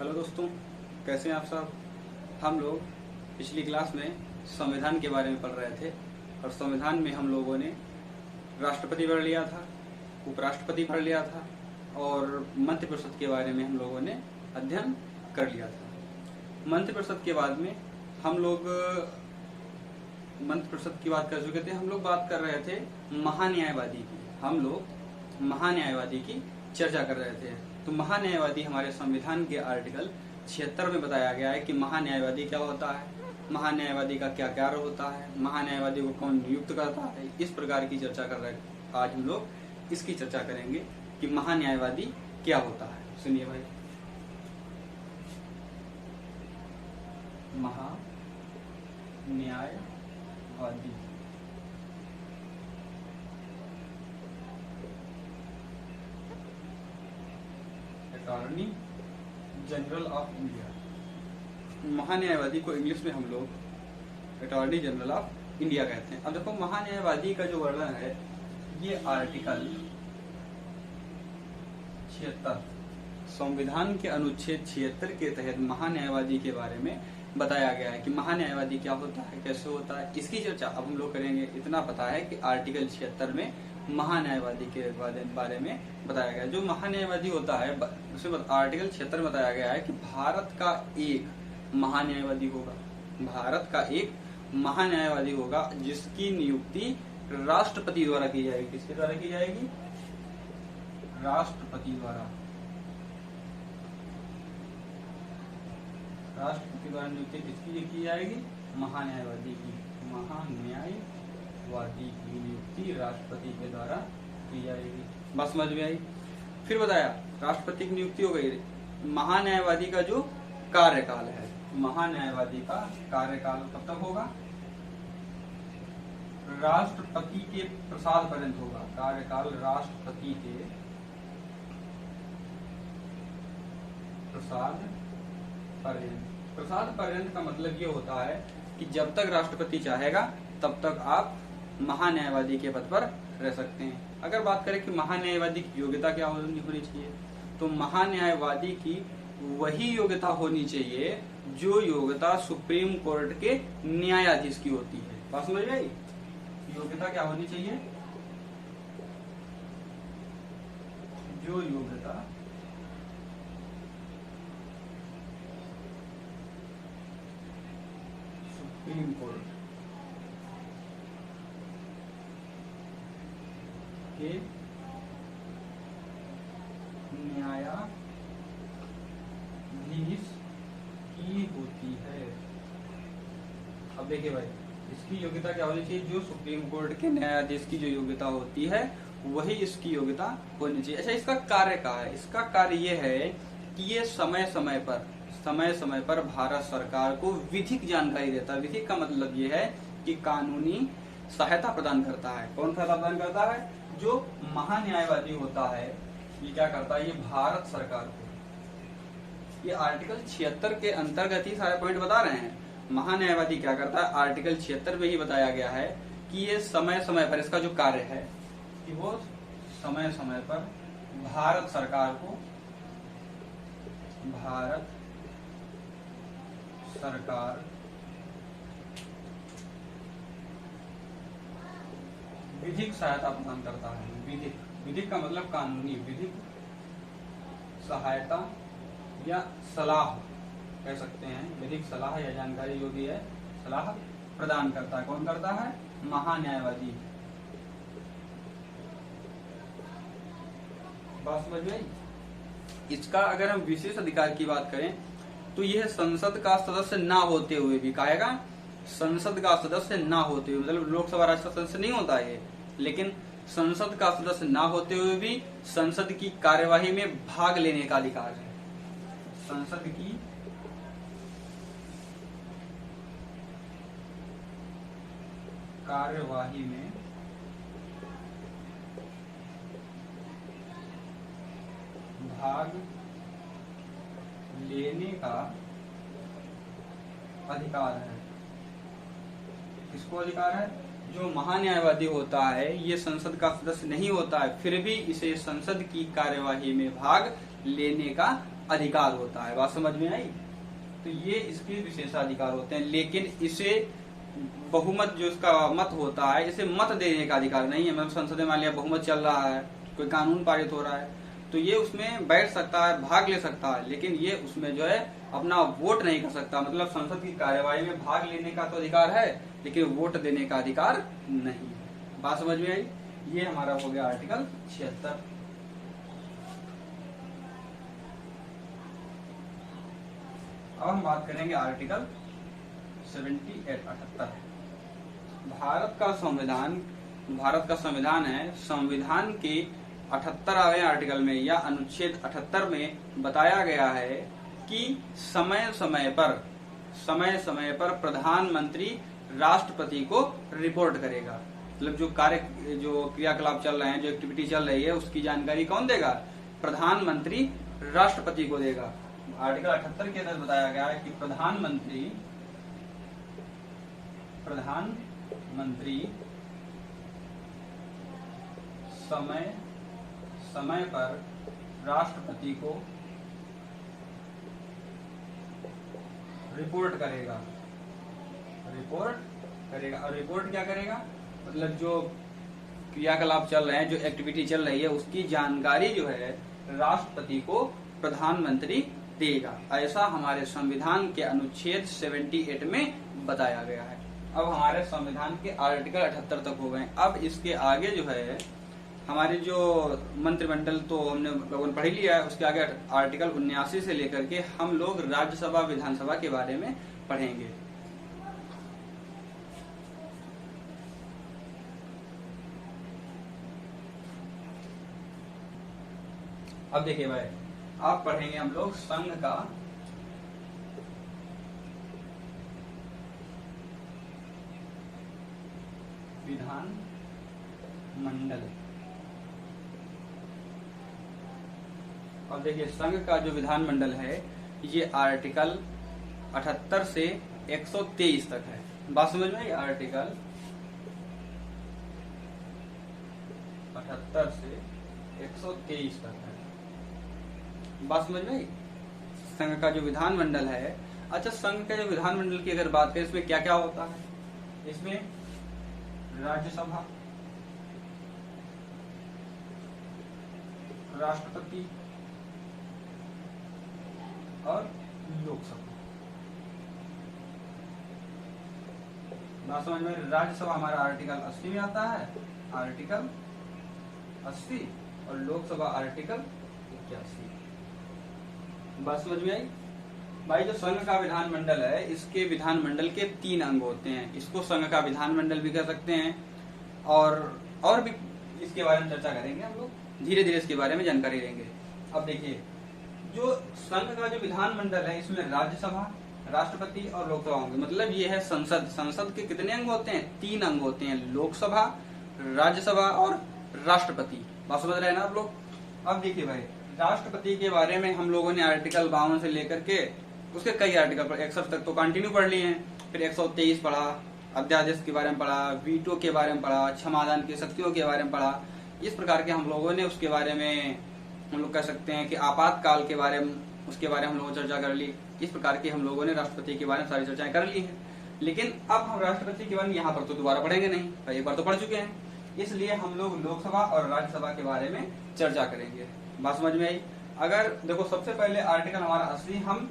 Hello दोस्तों, कैसे हैं आप सब। हम लोग पिछली क्लास में संविधान के बारे में पढ़ रहे थे और संविधान में हम लोगों ने राष्ट्रपति पढ़ लिया था, उपराष्ट्रपति पढ़ लिया था और मंत्रिपरिषद के बारे में हम लोगों ने अध्ययन कर लिया था। मंत्रिपरिषद के बाद में हम लोग मंत्रिपरिषद की बात कर चुके थे। हम लोग बात कर रहे थे महान्यायवादी की, हम लोग महान्यायवादी की चर्चा कर रहे थे। तो महान्यायवादी हमारे संविधान के आर्टिकल 76 में बताया गया है कि महान्यायवादी क्या होता है, महान्यायवादी का क्या कार्य होता है, महान्यायवादी को कौन नियुक्त करता है। इस प्रकार की चर्चा कर रहे हैं। आज हम लोग इसकी चर्चा करेंगे कि महान्यायवादी क्या होता है। सुनिए भाई, महान्यायवादी अटॉर्नी जनरल ऑफ इंडिया। महान्यायवादी को इंग्लिश में हम लोग अटॉर्नी जनरल ऑफ इंडिया कहते हैं। अब देखो, महान्यायवादी का जो वर्णन है ये आर्टिकल 76 संविधान के अनुच्छेद 76 के तहत महान्यायवादी के बारे में बताया गया है कि महान्यायवादी क्या होता है, कैसे होता है। इसकी चर्चा अब हम लोग करेंगे। इतना पता है कि आर्टिकल 76 में महान्यायवादी के बारे में बताया गया है। जो महान्यायवादी होता है उसमें आर्टिकल 76 में बताया गया है कि भारत का एक महान्यायवादी होगा, भारत का एक महान्यायवादी होगा जिसकी नियुक्ति राष्ट्रपति द्वारा की जाएगी। किसके द्वारा की जाएगी? राष्ट्रपति द्वारा। राष्ट्रपति द्वारा नियुक्ति किसकी की जाएगी? महान्यायवादी की। महान्यायवादी की नियुक्ति राष्ट्रपति के द्वारा की जाएगी। बस समझ में आई। फिर बताया राष्ट्रपति की नियुक्ति हो गई। महान्यायवादी का जो कार्यकाल है, महान्यायवादी का कार्यकाल कब तक होगा? राष्ट्रपति के प्रसाद पर्यंत होगा। कार्यकाल राष्ट्रपति के प्रसाद पर्यंत। प्रसाद पर्यंत का मतलब ये होता है कि जब तक राष्ट्रपति चाहेगा तब तक आप महान्यायवादी के पद पर रह सकते हैं। अगर बात करें कि महान्यायवादी की योग्यता क्या होनी चाहिए, तो महान्यायवादी की वही योग्यता होनी चाहिए जो योग्यता सुप्रीम कोर्ट के न्यायाधीश की होती है। बात समझ में आई? योग्यता क्या होनी चाहिए? जो योग्यता सुप्रीम कोर्ट के न्यायाधीश की होती है। अब देखिए भाई, इसकी योग्यता क्या होनी चाहिए? जो सुप्रीम कोर्ट के न्यायाधीश की जो योग्यता होती है वही इसकी योग्यता होनी चाहिए। अच्छा, इसका कार्य क्या है? इसका कार्य ये है कि ये समय समय पर भारत सरकार को विधिक जानकारी देता है। विधिक का मतलब ये है कि कानूनी सहायता प्रदान करता है। कौन सहायता प्रदान करता है? जो महान्यायवादी होता है ये क्या करता है? ये भारत सरकार को, ये आर्टिकल 76 के अंतर्गत ही सारे पॉइंट बता रहे हैं। महान्यायवादी क्या करता है? आर्टिकल 76 में ही बताया गया है कि ये समय समय पर, इसका जो कार्य है कि वो समय समय पर भारत सरकार को, भारत सरकार विधिक सहायता प्रदान करता है। विधिक का मतलब कानूनी, विधिक सहायता या सलाह कह सकते हैं। विधिक सलाह या जानकारी जो भी है, सलाह प्रदान करता है। कौन करता है? महान्यायवादी। बात समझ में आई? इसका अगर हम विशेष अधिकार की बात करें तो यह संसद का सदस्य ना होते हुए भी, कहेगा संसद का सदस्य ना होते हुए, मतलब लोकसभा राज्यसभा सदस्य नहीं होता है, लेकिन संसद का सदस्य ना होते हुए भी संसद की कार्यवाही में भाग लेने का अधिकार है। संसद की कार्यवाही में भाग लेने का अधिकार है। किसको अधिकार है? जो महान्यायवादी होता है ये संसद का सदस्य नहीं होता है, फिर भी इसे संसद की कार्यवाही में भाग लेने का अधिकार होता है। बात समझ में आई? तो ये इसके विशेषाधिकार होते हैं, लेकिन इसे बहुमत जो इसका मत होता है, इसे मत देने का अधिकार नहीं है। मतलब संसद में मान लिया बहुमत चल रहा है, कोई कानून पारित हो रहा है, तो ये उसमें बैठ सकता है, भाग ले सकता है, लेकिन ये उसमें जो है अपना वोट नहीं कर सकता। मतलब संसद की कार्यवाही में भाग लेने का तो अधिकार है, लेकिन वोट देने का अधिकार नहीं है। बात समझ में आई? ये हमारा हो गया आर्टिकल 76। अब हम बात करेंगे आर्टिकल 78। भारत का संविधान है। संविधान के 78वें आर्टिकल में या अनुच्छेद 78 में बताया गया है कि समय समय पर प्रधानमंत्री राष्ट्रपति को रिपोर्ट करेगा। मतलब जो क्रियाकलाप चल रहे हैं, जो एक्टिविटी चल रही है, उसकी जानकारी कौन देगा? प्रधानमंत्री राष्ट्रपति को देगा। आर्टिकल 78 के अंदर बताया गया है कि प्रधानमंत्री समय पर राष्ट्रपति को रिपोर्ट करेगा। और रिपोर्ट क्या करेगा? मतलब जो क्रियाकलाप चल रहे हैं, जो एक्टिविटी चल रही है, उसकी जानकारी जो है राष्ट्रपति को प्रधानमंत्री देगा। ऐसा हमारे संविधान के अनुच्छेद 78 में बताया गया है। अब हमारे संविधान के आर्टिकल 78 तक हो गए। अब इसके आगे जो है हमारे जो मंत्रिमंडल तो हमने लोगों ने पढ़ ही लिया है, उसके आगे आर्टिकल 79 से लेकर के हम लोग राज्यसभा विधानसभा के बारे में पढ़ेंगे। अब देखिए भाई, आप पढ़ेंगे हम लोग संघ का विधान मंडल। और देखिए संघ का जो विधान मंडल है ये आर्टिकल 78 से 123 तक है। बात समझ में आई? आर्टिकल 78 से 123 तक है। बात समझ में आई? संघ का जो विधान मंडल है। अच्छा, संघ का जो विधान मंडल की अगर बात करें, इसमें क्या क्या होता है? इसमें राज्यसभा, राष्ट्रपति और लोकसभा। बात समझ में? राज्यसभा हमारा आर्टिकल 80 में आता है, आर्टिकल 80, और लोकसभा आर्टिकल 81। बात समझ में आई? भाई जो संघ का विधान मंडल है, इसके विधान मंडल के 3 अंग होते हैं। इसको संघ का विधान मंडल भी कह सकते हैं, और भी इसके बारे में चर्चा करेंगे हम लोग, धीरे धीरे इसके बारे में जानकारी लेंगे। अब देखिए, जो संघ का जो विधान मंडल है, इसमें राज्यसभा, राष्ट्रपति और लोकसभा होंगे। मतलब ये है संसद। संसद के कितने अंग होते हैं? 3 अंग होते हैं, लोकसभा, राज्यसभा और राष्ट्रपति। बात समझ रहे हैं ना आप लोग? अब देखिए भाई, राष्ट्रपति के बारे में हम लोगों ने आर्टिकल 52 से लेकर के उसके कई आर्टिकल पर 61 तक तो कंटिन्यू पढ़ लिए हैं। फिर 123 पढ़ा, अध्यादेश के बारे में पढ़ा, वीटो के बारे में पढ़ा, क्षमादान की शक्तियों के बारे में पढ़ा। इस प्रकार के हम लोगों ने उसके बारे में, हम लोग कह सकते हैं कि आपातकाल के बारे में, उसके बारे में हम लोगों ने चर्चा कर ली। इस प्रकार के हम लोगों ने राष्ट्रपति के बारे में सारी चर्चाएं कर ली हैं। लेकिन अब हम राष्ट्रपति के बारे में यहाँ पर तो दोबारा पढ़ेंगे नहीं, एक बार तो पढ़ चुके हैं। इसलिए हम लोग लोकसभा और राज्यसभा के बारे में चर्चा करेंगे। बात समझ में आई? अगर देखो, सबसे पहले आर्टिकल हमारा 80, हम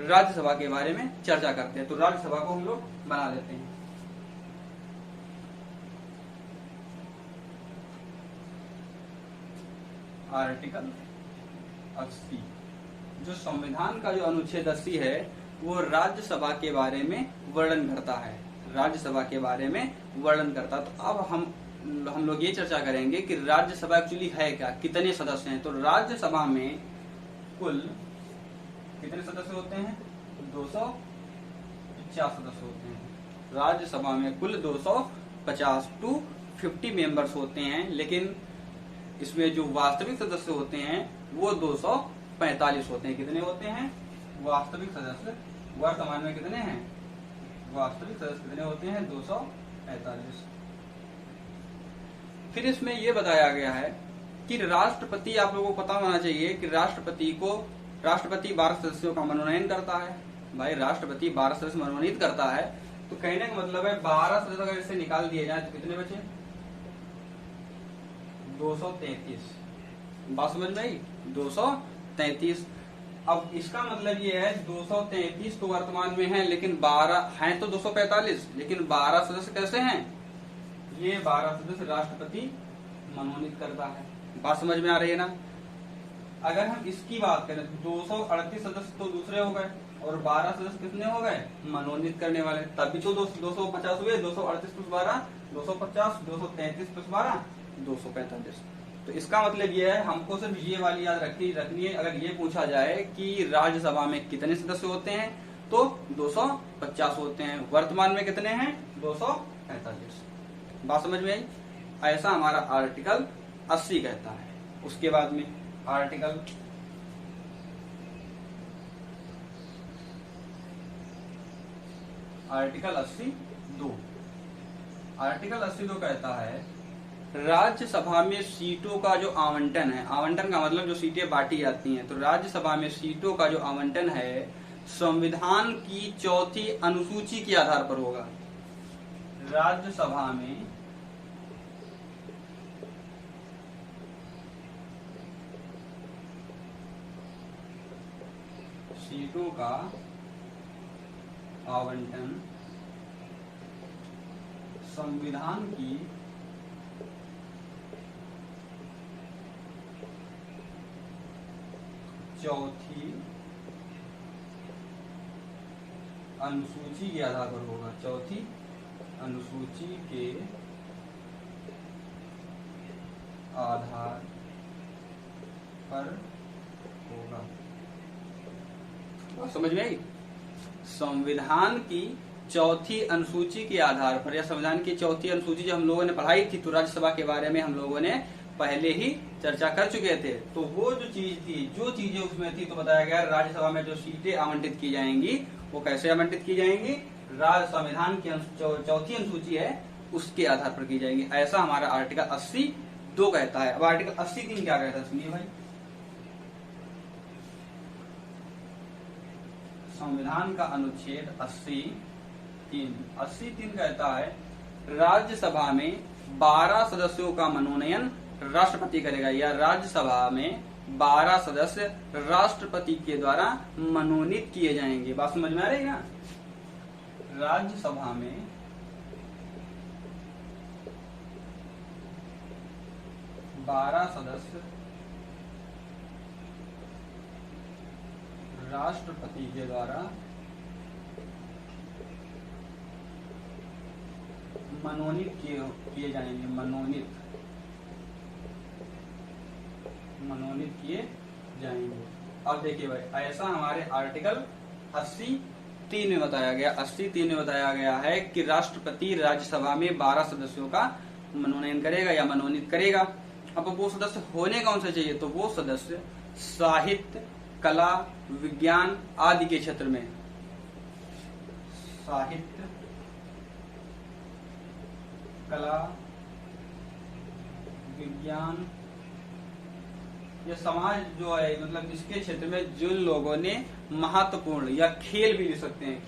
राज्यसभा के बारे में चर्चा करते हैं, तो राज्यसभा को हम लोग बना लेते हैं। आर्टिकल 80, जो संविधान का जो अनुच्छेद 80 है, वो राज्यसभा के बारे में वर्णन करता है। राज्यसभा के बारे में वर्णन करता है। तो अब हम लोग ये चर्चा करेंगे कि राज्यसभा एक्चुअली है क्या, कितने सदस्य हैं। तो राज्यसभा में कुल कितने सदस्य होते हैं? 250 सदस्य होते हैं। राज्यसभा में कुल 250 to 50 मेंबर्स होते हैं, लेकिन इसमें जो वास्तविक सदस्य होते हैं वो 245 होते हैं। कितने होते हैं वास्तविक सदस्य? वर्तमान में कितने हैं वास्तविक सदस्य? कितने होते हैं? 245। फिर इसमें ये बताया गया है कि राष्ट्रपति, आप लोगों को पता होना चाहिए कि राष्ट्रपति 12 सदस्यों का मनोनयन करता है। भाई राष्ट्रपति 12 सदस्य मनोनीत करता है, तो कहने का मतलब है 12 सदस्य अगर इससे निकाल दिए जाए तो कितने बचे? 233। बात समझ में आई? 233। अब इसका मतलब ये है 233 तो वर्तमान में है, लेकिन 12 हैं तो 245, लेकिन 12 सदस्य कैसे हैं? ये 12 सदस्य राष्ट्रपति मनोनीत करता है। बात समझ में आ रही है ना? अगर हम इसकी बात करें तो 238 सदस्य तो दूसरे हो गए और 12 सदस्य कितने हो गए? मनोनीत करने वाले। तभी तो 250 हुए। 238 प्लस 12 250, 233 प्लस 12 245। तो इसका मतलब ये है, हमको सिर्फ ये वाली याद रखनी है। अगर ये पूछा जाए कि राज्यसभा में कितने सदस्य होते हैं तो 250 होते हैं। वर्तमान में कितने हैं? 245। बात समझ में आई? ऐसा हमारा आर्टिकल 80 कहता है। उसके बाद में आर्टिकल 82। आर्टिकल 82 कहता है राज्यसभा में सीटों का जो आवंटन है, आवंटन का मतलब जो सीटें बांटी जाती हैं, तो राज्यसभा में सीटों का जो आवंटन है संविधान की 4थी अनुसूची के आधार पर होगा। राज्यसभा में सीटों का आवंटन संविधान की 4थी अनुसूची के आधार पर होगा। 4थी अनुसूची के आधार पर होगा। समझ में आई? संविधान की 4थी अनुसूची के आधार पर, या संविधान की 4थी अनुसूची जो हम लोगों ने पढ़ाई थी, तो राज्यसभा के बारे में हम लोगों ने पहले ही चर्चा कर चुके थे। तो वो जो चीज थी, जो चीजें उसमें थी, तो बताया गया राज्यसभा में जो सीटें आवंटित की जाएंगी वो कैसे आवंटित की जाएंगी? संविधान की 4थी अनुसूची है उसके आधार पर की जाएंगी। ऐसा हमारा आर्टिकल 82 कहता है। अब आर्टिकल 83 क्या कहता है, सुनिए भाई। संविधान का अनुच्छेद 83 कहता है राज्यसभा में 12 सदस्यों का मनोनयन राष्ट्रपति करेगा, या राज्यसभा में 12 सदस्य राष्ट्रपति के द्वारा मनोनीत किए जाएंगे। बात समझ में आ रही है ना? राज्यसभा में 12 सदस्य राष्ट्रपति के द्वारा मनोनीत किए जाएंगे। मनोनीत किए जाएंगे। अब देखिए भाई, ऐसा हमारे आर्टिकल 83 में बताया गया। 83 में बताया गया है कि राष्ट्रपति राज्यसभा में 12 सदस्यों का मनोनयन करेगा या मनोनीत करेगा। अब वो सदस्य होने कौन से चाहिए? तो वो सदस्य साहित्य, कला, विज्ञान आदि के क्षेत्र में, साहित्य, कला, विज्ञान, ये समाज जो है, मतलब इसके क्षेत्र में जिन लोगों ने महत्वपूर्ण, या खेल भी ले सकते हैं,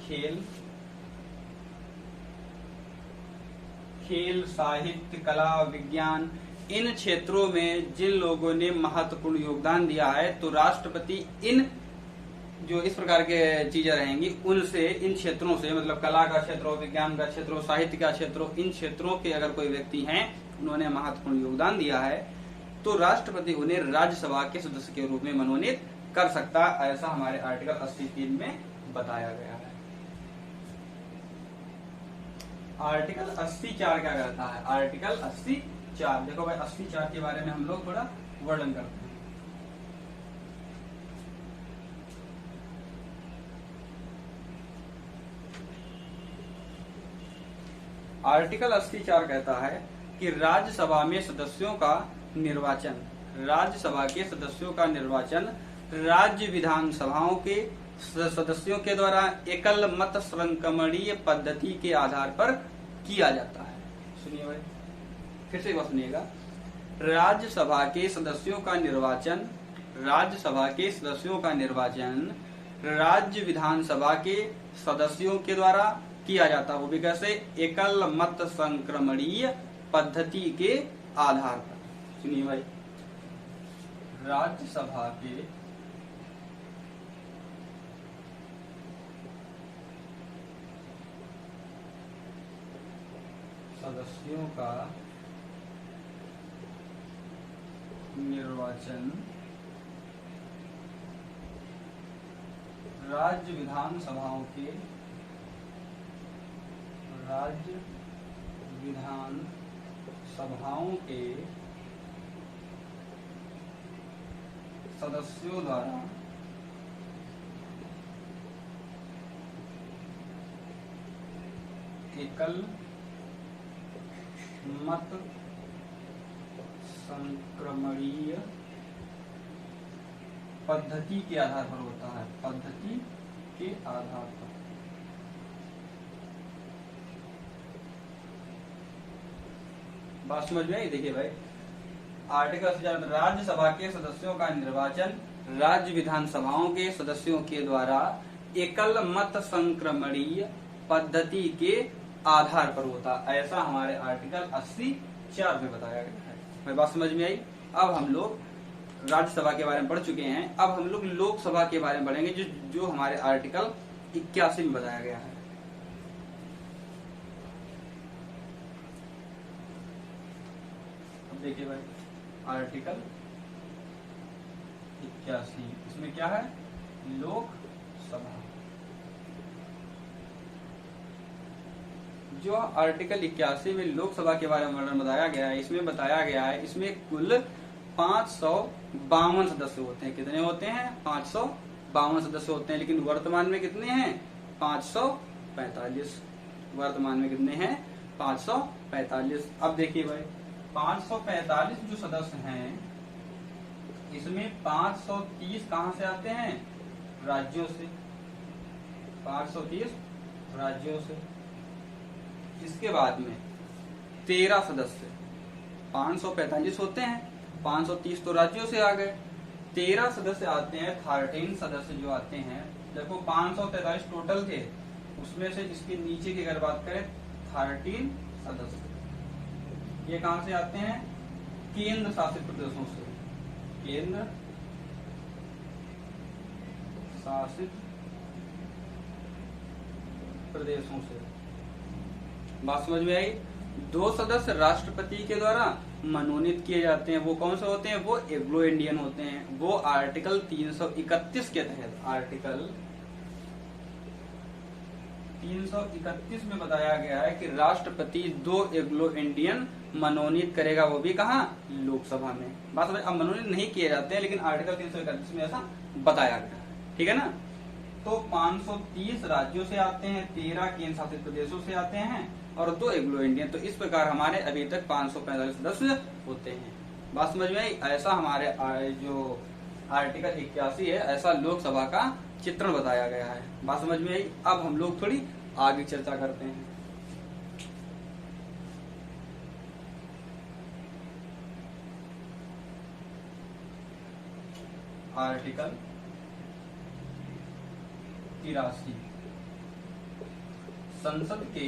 खेल, साहित्य, कला, विज्ञान, इन क्षेत्रों में जिन लोगों ने महत्वपूर्ण योगदान दिया है, तो राष्ट्रपति इन जो इस प्रकार के चीजें रहेंगी उनसे, इन क्षेत्रों से, मतलब कला का क्षेत्र हो, विज्ञान का क्षेत्र हो, साहित्य का क्षेत्र हो, इन क्षेत्रों के अगर कोई व्यक्ति हैं, उन्होंने महत्वपूर्ण योगदान दिया है, तो राष्ट्रपति उन्हें राज्यसभा के सदस्य के रूप में मनोनीत कर सकता है। ऐसा हमारे आर्टिकल 83 में बताया गया है। आर्टिकल 84 क्या कहता है? आर्टिकल 84, देखो भाई 84 के बारे में हम लोग थोड़ा वर्णन करते हैं। आर्टिकल 84 कहता है कि राज्यसभा में सदस्यों का निर्वाचन, राज्यसभा के सदस्यों का निर्वाचन राज्य विधानसभाओं के सदस्यों के द्वारा एकल मत संक्रमणीय पद्धति के आधार पर किया जाता है। सुनिए भाई, फिर से एक बार सुनिएगा, राज्यसभा के सदस्यों का निर्वाचन, राज्यसभा के सदस्यों का निर्वाचन राज्य विधानसभा के सदस्यों के द्वारा किया जाता है, वो भी कैसे, एकल मत संक्रमणीय पद्धति के आधार पर। सुनिए भाई, राज्यसभा के सदस्यों का निर्वाचन राज्य विधानसभाओं के सदस्यों द्वारा एकल मत संक्रमणीय पद्धति के आधार पर होता है, पद्धति के आधार पर। बात समझ में आई? देखिए भाई, आर्टिकल से राज्यसभा के सदस्यों का निर्वाचन राज्य विधानसभाओं के सदस्यों के द्वारा एकल मत संक्रमणीय पद्धति के आधार पर होता, ऐसा हमारे आर्टिकल 80(4) में बताया गया है। भाई बात समझ में आई? अब हम लोग राज्यसभा के बारे में पढ़ चुके हैं, अब हम लोग लोकसभा के बारे में पढ़ेंगे, जो हमारे आर्टिकल 81 में बताया गया है। अब देखिए भाई, आर्टिकल 81 इसमें क्या है, लोकसभा। जो आर्टिकल 81 में लोकसभा के बारे में वर्णन बताया गया है, इसमें बताया गया है इसमें कुल 552 सदस्य होते हैं। कितने होते हैं? 552 सदस्य होते हैं, लेकिन वर्तमान में कितने हैं? 545। वर्तमान में कितने हैं? 545। अब देखिए भाई, 545 जो सदस्य हैं, इसमें 530 कहां से आते हैं? राज्यों से। 530 राज्यों से। इसके बाद में 13 सदस्य, 545 होते हैं, 530 तो राज्यों से आ गए, 13 सदस्य आते हैं, 13 सदस्य जो आते हैं। देखो 543 टोटल थे, उसमें से इसके नीचे की अगर बात करें 13 सदस्य, ये कहां से आते हैं? केंद्र शासित प्रदेशों से। केंद्र शासित प्रदेशों से। बात समझ में आई? 2 सदस्य राष्ट्रपति के द्वारा मनोनीत किए जाते हैं। वो कौन से होते हैं? वो एग्लो इंडियन होते हैं। वो आर्टिकल 331 के तहत, आर्टिकल 331 में बताया गया है कि राष्ट्रपति 2 एग्लो इंडियन मनोनीत करेगा, वो भी कहाँ? लोकसभा में। बात समझ? अब मनोनीत नहीं किए जाते हैं, लेकिन आर्टिकल 331 में ऐसा बताया गया है, ठीक है ना। तो 530 राज्यों से आते हैं, 13 केंद्र शासित प्रदेशों से आते हैं और 2 एग्लो इंडियन। तो इस प्रकार हमारे अभी तक 545 सदस्य होते हैं। बात समझ में आई? ऐसा हमारे जो आर्टिकल 81 है, ऐसा लोकसभा का चित्रण बताया गया है। बात समझ में आई? अब हम लोग थोड़ी आगे चर्चा करते हैं। आर्टिकल 83 संसद के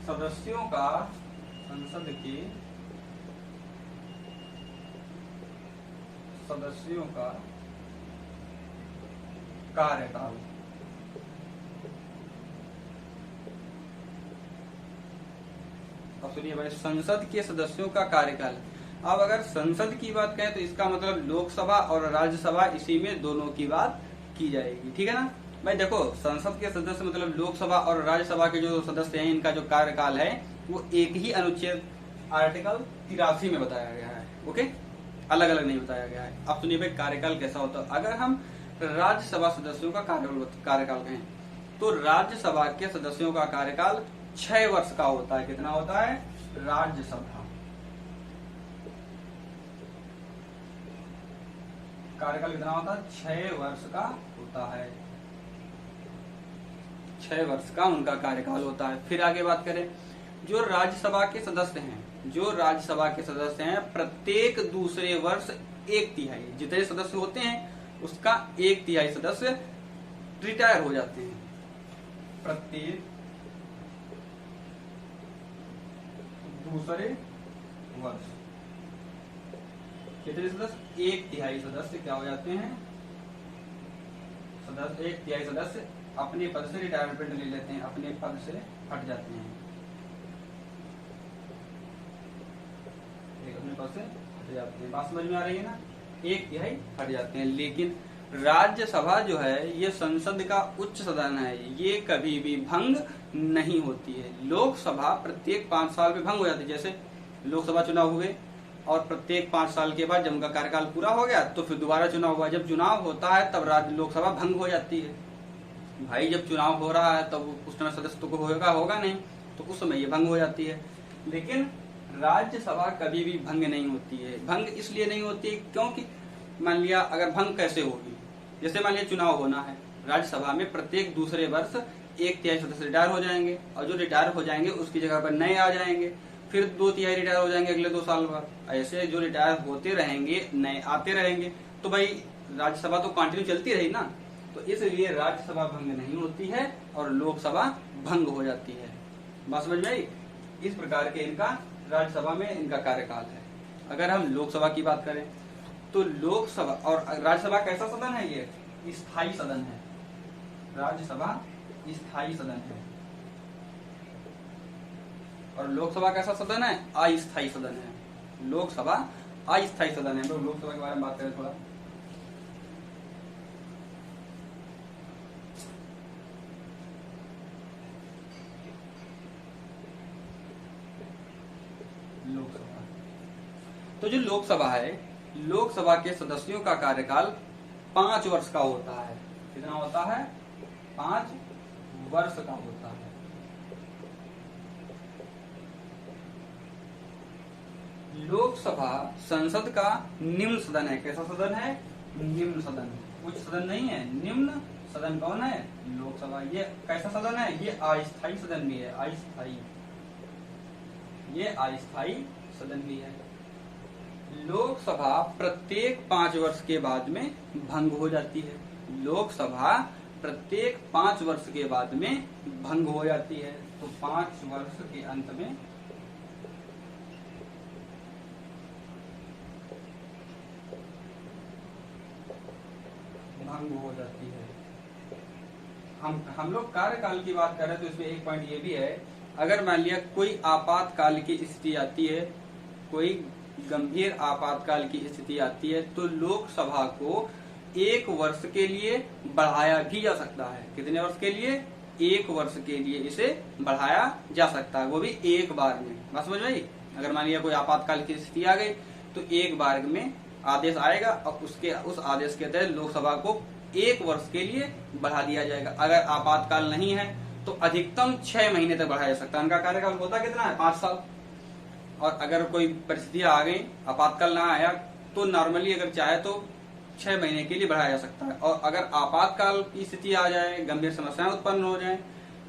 सदस्यों का कार्यकाल। अब सुनिए भाई, संसद के सदस्यों का कार्यकाल। अब अगर संसद की बात करें तो इसका मतलब लोकसभा और राज्यसभा, इसी में दोनों की बात की जाएगी, ठीक है ना भाई। देखो, संसद के सदस्य मतलब लोकसभा और राज्यसभा के जो सदस्य हैं, इनका जो कार्यकाल है वो एक ही अनुच्छेद आर्टिकल 83 में बताया गया है। ओके, अलग अलग नहीं बताया गया है। अब सुनिए भाई, कार्यकाल कैसा होता है। अगर हम राज्यसभा सदस्यों का कार्यकाल कहें तो राज्यसभा के सदस्यों का कार्यकाल 6 वर्ष का होता है। कितना होता है? राज्यसभा कार्यकाल कितना होता है? 6 वर्ष का होता है। 6 वर्ष का उनका कार्यकाल होता है। फिर आगे बात करें, जो राज्यसभा के सदस्य हैं, जो राज्यसभा के सदस्य हैं, प्रत्येक दूसरे वर्ष 1/3 जितने सदस्य होते हैं उसका 1/3 सदस्य रिटायर हो जाते हैं। प्रत्येक दूसरे वर्ष कितने सदस्य? 1/3 सदस्य क्या हो जाते हैं? सदस्य 1/3 सदस्य अपने पद से रिटायरमेंट ले लेते हैं, अपने पद से हट जाते हैं, अपने पद से हट जाते हैं। बात समझ में आ रही है ना? 1/3 हट जाते हैं। लेकिन राज्यसभा जो है ये संसद का उच्च सदन है, ये कभी भी भंग नहीं होती है। लोकसभा प्रत्येक 5 साल में भंग हो जाती है। जैसे लोकसभा चुनाव हुए और प्रत्येक 5 साल के बाद जब उनका कार्यकाल पूरा हो गया तो फिर दोबारा चुनाव हुआ। जब चुनाव होता है तब राज्य लोकसभा भंग हो जाती है। भाई जब चुनाव हो रहा है तब उस समय सदस्य को होगा नहीं, तो उस समय ये भंग हो जाती है। लेकिन राज्यसभा कभी भी भंग नहीं होती है। भंग इसलिए नहीं होती क्योंकि मान लिया अगर भंग कैसे होगी, जैसे मान लिया चुनाव होना है, राज्यसभा में प्रत्येक दूसरे वर्ष 1/3 सदस्य रिटायर हो जाएंगे और जो रिटायर हो जाएंगे उसकी जगह पर नए आ जाएंगे, फिर 2/3 रिटायर हो जाएंगे अगले 2 साल बाद। ऐसे जो रिटायर होते रहेंगे नए आते रहेंगे, तो भाई राज्यसभा तो कंटिन्यू चलती रही ना। तो इसलिए राज्यसभा भंग नहीं होती है और लोकसभा भंग हो जाती है। बात समझ में आई? इस प्रकार के इनका राज्यसभा में इनका कार्यकाल है। अगर हम लोकसभा की बात करें तो लोकसभा और राज्यसभा कैसा सदन है? ये स्थायी सदन है। राज्यसभा स्थायी सदन है और लोकसभा कैसा सदन है? अस्थायी सदन है। लोकसभा अस्थायी सदन है। हम लोकसभा के बारे में बात करें थोड़ा। लोकसभा, तो जो लोकसभा है, लोकसभा के सदस्यों का कार्यकाल 5 वर्ष का होता है। कितना होता है? 5 वर्ष का होता है। लोकसभा संसद का निम्न सदन है। कैसा सदन है? निम्न सदन। उच्च सदन नहीं है, निम्न सदन कौन है? लोकसभा। ये कैसा सदन है? ये अस्थायी सदन भी है। अस्थायी, ये अस्थायी सदन भी है। लोकसभा प्रत्येक 5 वर्ष के बाद में भंग हो जाती है। लोकसभा प्रत्येक 5 वर्ष के बाद में भंग हो जाती है। तो 5 वर्ष के अंत में भंग हो जाती है। हम लोग कार्यकाल की बात कर रहे हैं तो इसमें एक पॉइंट ये भी है, अगर मान लिया कोई आपातकाल की स्थिति आती है, कोई गंभीर आपातकाल की स्थिति आती है, तो लोकसभा को 1 वर्ष के लिए बढ़ाया भी जा सकता है। कितने वर्ष के लिए? 1 वर्ष के लिए इसे बढ़ाया जा सकता है, वो भी एक बार में। बस समझ में आई? अगर मान लिया कोई आपातकाल की स्थिति आ गई तो एक बार में आदेश आएगा और उस आदेश के तहत लोकसभा को 1 वर्ष के लिए बढ़ा दिया जाएगा। अगर आपातकाल नहीं है तो अधिकतम 6 महीने तक बढ़ाया जा सकता है। उनका कार्यकाल होता कितना है? 5 साल। और अगर कोई परिस्थितियां आ गई, आपातकाल ना आया, तो नॉर्मली अगर चाहे तो 6 महीने के लिए बढ़ाया जा सकता है। और अगर आपातकाल की स्थिति आ जाए, गंभीर समस्याएं उत्पन्न हो जाए,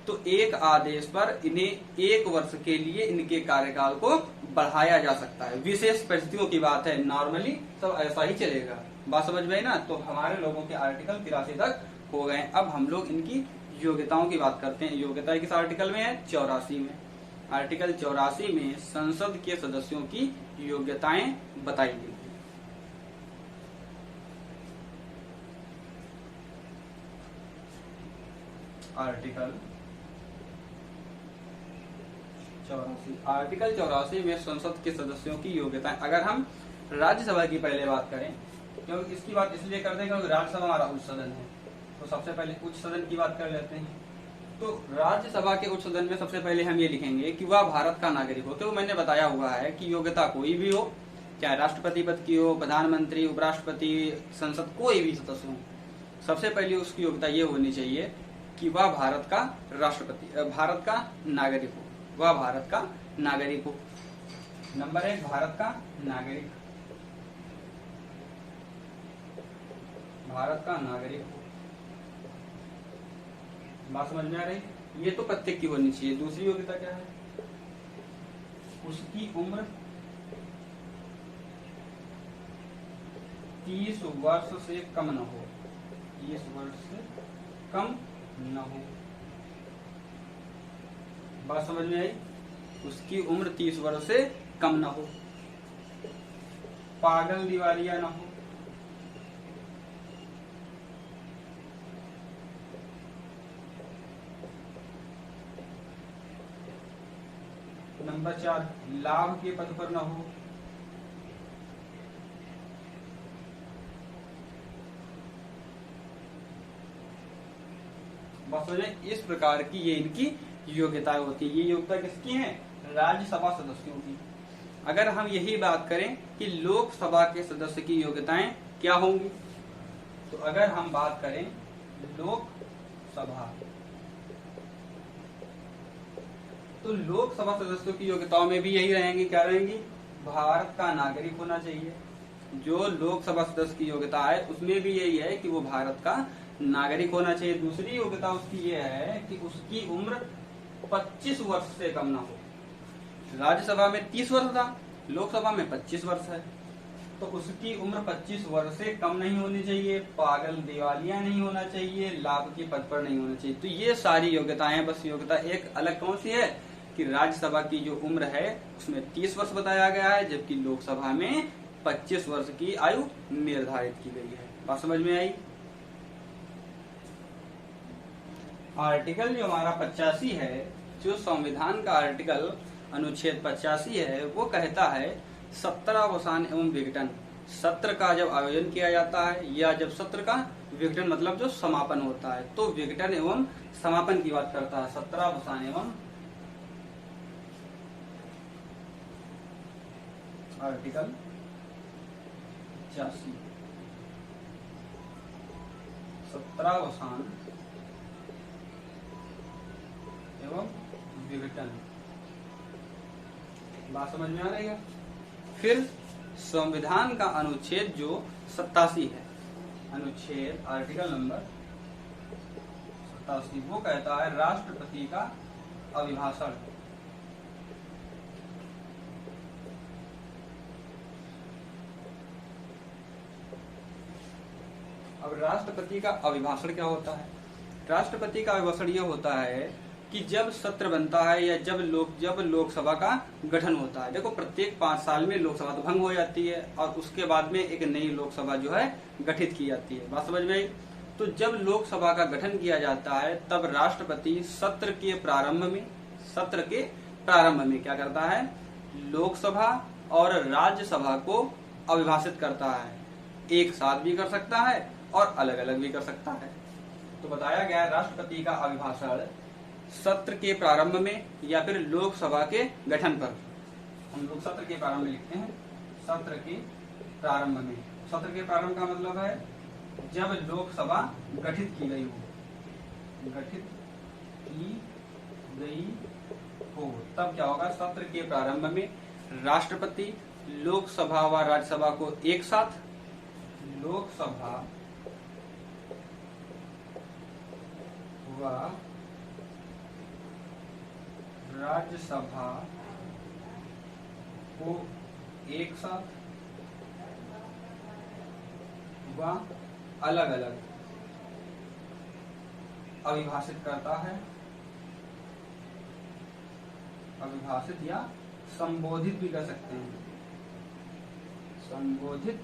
तो एक आदेश पर इन्हें 1 वर्ष के लिए इनके कार्यकाल को बढ़ाया जा सकता है। विशेष परिस्थितियों की बात है, नॉर्मली सब ऐसा ही चलेगा। बात समझ में आई ना? तो हमारे लोगों के आर्टिकल 83 तक हो गए। अब हम लोग इनकी योग्यताओं की बात करते हैं। योग्यता किस आर्टिकल में है? 84 में। आर्टिकल 84 में संसद के सदस्यों की योग्यताएं बताई गई। आर्टिकल 84 में संसद के सदस्यों की योग्यताएं। अगर हम राज्यसभा की पहले बात करें, क्योंकि इसकी बात इसलिए करते हैं क्योंकि राज्यसभा हमारा उच्च सदन है, तो सबसे पहले उच्च सदन की बात कर लेते हैं। तो राज्यसभा के उच्च सदन में सबसे पहले हम ये लिखेंगे कि वह भारत का नागरिक हो। तो मैंने बताया हुआ है कि योग्यता कोई भी हो, चाहे राष्ट्रपति पद की हो, प्रधानमंत्री, उपराष्ट्रपति, संसद, कोई भी सदस्य हो, सबसे पहले उसकी योग्यता ये होनी चाहिए कि वह भारत का राष्ट्रपति, भारत का नागरिक हो। वह भारत का नागरिक हो। नंबर 1, भारत का नागरिक, भारत का नागरिक हो। बात समझ में आ रही? ये तो प्रत्येक की होनी चाहिए। दूसरी योग्यता क्या है? उसकी उम्र 30 वर्ष से कम न हो। 30 वर्ष से कम न हो। बात समझ में आई? उसकी उम्र 30 वर्ष से कम न हो। पागल दिवालिया न हो। नंबर 4, लाभ के पद पर न हो। बस इस प्रकार की ये इनकी योग्यताएं होती है। ये योग्यता किसकी है? राज्यसभा सदस्यों की। अगर हम यही बात करें कि लोकसभा के सदस्य की योग्यताएं क्या होंगी, तो अगर हम बात करें लोकसभा, तो लोकसभा सदस्यों की योग्यताओं में भी यही रहेंगी। क्या रहेंगी? भारत का नागरिक होना चाहिए। जो लोकसभा सदस्य की योग्यता है उसमें भी यही है कि वो भारत का नागरिक होना चाहिए। दूसरी योग्यता उसकी ये है कि उसकी उम्र 25 वर्ष से कम ना हो। राज्यसभा में 30 वर्ष था, लोकसभा में 25 वर्ष है, तो उसकी उम्र 25 वर्ष से कम नहीं होनी चाहिए, पागल दिवालिया नहीं होना चाहिए, लाभ के पद पर नहीं होना चाहिए। तो ये सारी योग्यताएं। बस योग्यता एक अलग कौन सी है कि राज्यसभा की जो उम्र है उसमें 30 वर्ष बताया गया है, जबकि लोकसभा में 25 वर्ष की आयु निर्धारित की गई है। बात समझ में आई? आर्टिकल जो हमारा 85 है, जो संविधान का आर्टिकल अनुच्छेद 85 है, वो कहता है सत्रावसान एवं विघटन। सत्र का जब आयोजन किया जाता है या जब सत्र का विघटन मतलब जो समापन होता है, तो विघटन एवं समापन की बात करता है। सत्रावसान एवं आर्टिकल 85 सत्रावसान एवं विघटन। बात समझ में आ रही है? फिर संविधान का अनुच्छेद जो 87 है, अनुच्छेद आर्टिकल नंबर 87, वो कहता है राष्ट्रपति का अभिभाषण। अब राष्ट्रपति का अभिभाषण क्या होता है? राष्ट्रपति का अभिभाषण यह होता है कि जब सत्र बनता है या जब लोकसभा का गठन होता है। देखो, प्रत्येक 5 साल में लोकसभा तो भंग हो जाती है और उसके बाद में एक नई लोकसभा जो है गठित की जाती है। बात समझ में आई? तो जब लोकसभा का गठन किया जाता है तब राष्ट्रपति सत्र के प्रारंभ में क्या करता है? लोकसभा और राज्यसभा को अभिभाषित करता है। एक साथ भी कर सकता है और अलग अलग भी कर सकता है। तो बताया गया है राष्ट्रपति का अभिभाषण सत्र के प्रारंभ में या फिर लोकसभा के गठन पर। हम लोग सत्र के प्रारंभ में लिखते हैं, सत्र के प्रारंभ में। सत्र के प्रारंभ का मतलब है जब लोकसभा गठित की गई हो, तब क्या होगा? सत्र के प्रारंभ में राष्ट्रपति लोकसभा व राज्यसभा को एक साथ, लोकसभा व राज्यसभा को एक साथ व अलग अलग अभिभाषित करता है, अभिभाषित या संबोधित भी कर सकते हैं, संबोधित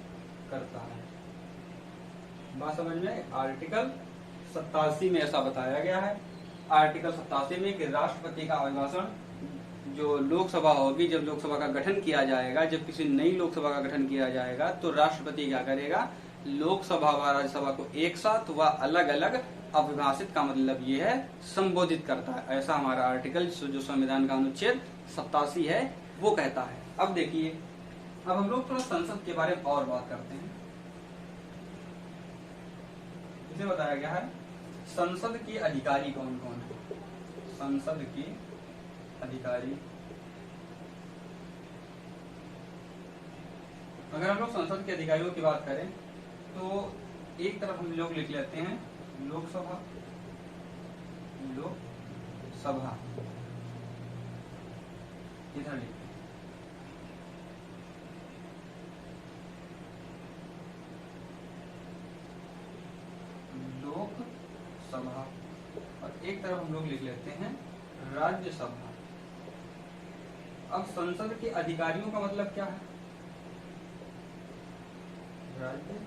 करता है। बात समझ में? आर्टिकल 87 में ऐसा बताया गया है। आर्टिकल 87 में कि राष्ट्रपति का अभिभाषण जो लोकसभा होगी, जब लोकसभा का गठन किया जाएगा, जब किसी नई लोकसभा का गठन किया जाएगा, तो राष्ट्रपति क्या करेगा? लोकसभा व राज्यसभा को एक साथ व अलग अलग अभिभाषित का मतलब ये है संबोधित करता है। ऐसा हमारा आर्टिकल जो संविधान का अनुच्छेद 87 है वो कहता है। अब देखिए, अब हम लोग थोड़ा संसद के बारे में और बात करते हैं। इसे बताया गया है संसद के अधिकारी कौन कौन है। संसद के अधिकारी, अगर हम लोग संसद के अधिकारियों की बात करें तो एक तरफ हम लोग लिख लेते हैं लोकसभा, लोकसभा, इधर लिखते हैं। लोकसभा, और एक तरफ हम लोग लिख लेते हैं राज्यसभा। अब संसद के अधिकारियों का मतलब क्या है? राज्यसभा।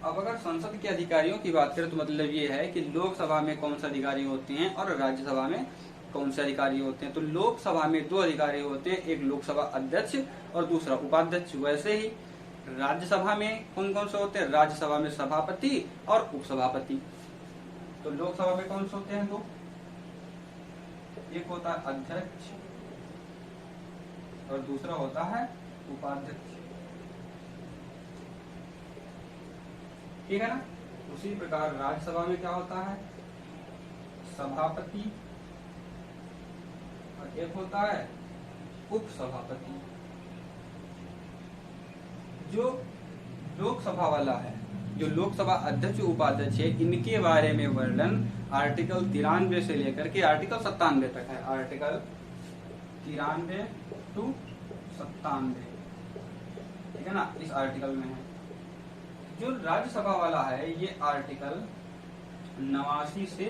अब अगर संसद के अधिकारियों की बात करें तो मतलब ये है कि लोकसभा में कौन से अधिकारी होते हैं और राज्यसभा में कौन से अधिकारी होते हैं। तो लोकसभा में 2 अधिकारी होते हैं, एक लोकसभा अध्यक्ष और दूसरा उपाध्यक्ष। वैसे ही राज्यसभा में कौन कौन से होते हैं? राज्यसभा में सभापति और उपसभापति। तो लोकसभा में कौन से होते हैं? 2, एक होता है अध्यक्ष और दूसरा होता है उपाध्यक्ष, ठीक है ना। उसी प्रकार राज्यसभा में क्या होता है? सभापति और एक होता है उपसभापति। जो लोकसभा वाला है, जो लोकसभा अध्यक्ष उपाध्यक्ष है, इनके बारे में वर्णन आर्टिकल 93 से लेकर के आर्टिकल 97 तक है। आर्टिकल 93 to 97, ठीक है ना, इस आर्टिकल में है। जो राज्यसभा वाला है ये आर्टिकल 89 से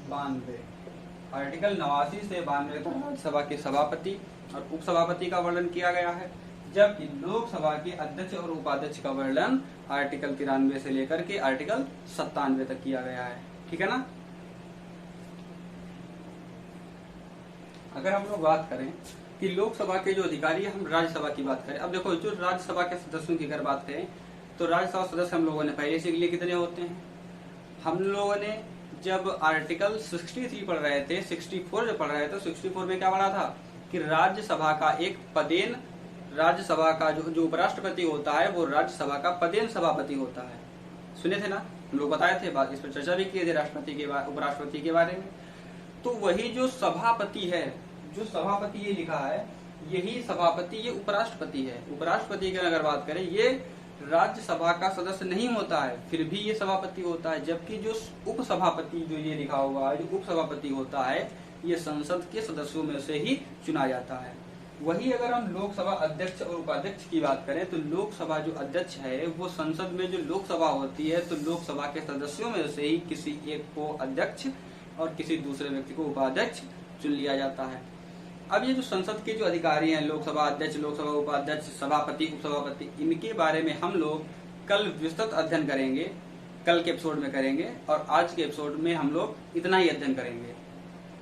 92, आर्टिकल 89 से 92 तक राज्यसभा के सभापति और उपसभापति का वर्णन किया गया है, जबकि लोकसभा के अध्यक्ष और उपाध्यक्ष का वर्णन आर्टिकल 93 से लेकर के आर्टिकल 97 तक किया गया है, ठीक है ना। अगर हम लोग बात करें कि लोकसभा के जो अधिकारी हम राज्यसभा की बात करें, अब देखो जो राज्यसभा के सदस्यों की अगर बात करें तो राज्यसभा सदस्य हम लोगों ने पहले से लिए कितने होते हैं? हम लोगों ने जब आर्टिकल 63 पढ़ रहे थे, 64 जब पढ़ रहे थे, तो 64 में क्या पढ़ा था कि राज्यसभा का एक पदेन, राज्यसभा का जो उपराष्ट्रपति होता है वो राज्यसभा का पदेन सभापति होता है। सुने थे ना, हम लोग बताए थे, बात इस पर चर्चा भी किए थे राष्ट्रपति के उपराष्ट्रपति के बारे में। तो वही जो सभापति है, जो सभापति ये लिखा है, यही सभापति ये उपराष्ट्रपति है। उपराष्ट्रपति की अगर बात करें ये राज्यसभा का सदस्य नहीं होता है, फिर भी ये सभापति होता है, जबकि जो उपसभापति जो ये लिखा हुआ है, जो उपसभापति होता है, ये संसद के सदस्यों में से ही चुना जाता है। वही अगर हम लोकसभा अध्यक्ष और उपाध्यक्ष की बात करें तो लोकसभा जो अध्यक्ष है वो संसद में जो लोकसभा होती है तो लोकसभा के सदस्यों में से ही किसी एक को अध्यक्ष और किसी दूसरे व्यक्ति को उपाध्यक्ष चुन लिया जाता है। अब ये जो संसद के जो अधिकारी हैं, लोकसभा अध्यक्ष, लोकसभा उपाध्यक्ष, सभापति, उपसभापति, इनके बारे में हम लोग कल विस्तृत अध्ययन करेंगे, कल के एपिसोड में करेंगे, और आज के एपिसोड में हम लोग इतना ही अध्ययन करेंगे।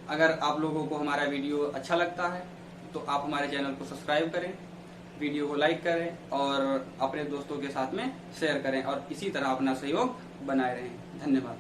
अगर आप लोगों को हमारा वीडियो अच्छा लगता है तो आप हमारे चैनल को सब्सक्राइब करें, वीडियो को लाइक करें और अपने दोस्तों के साथ में शेयर करें, और इसी तरह अपना सहयोग बनाए रहें। धन्यवाद।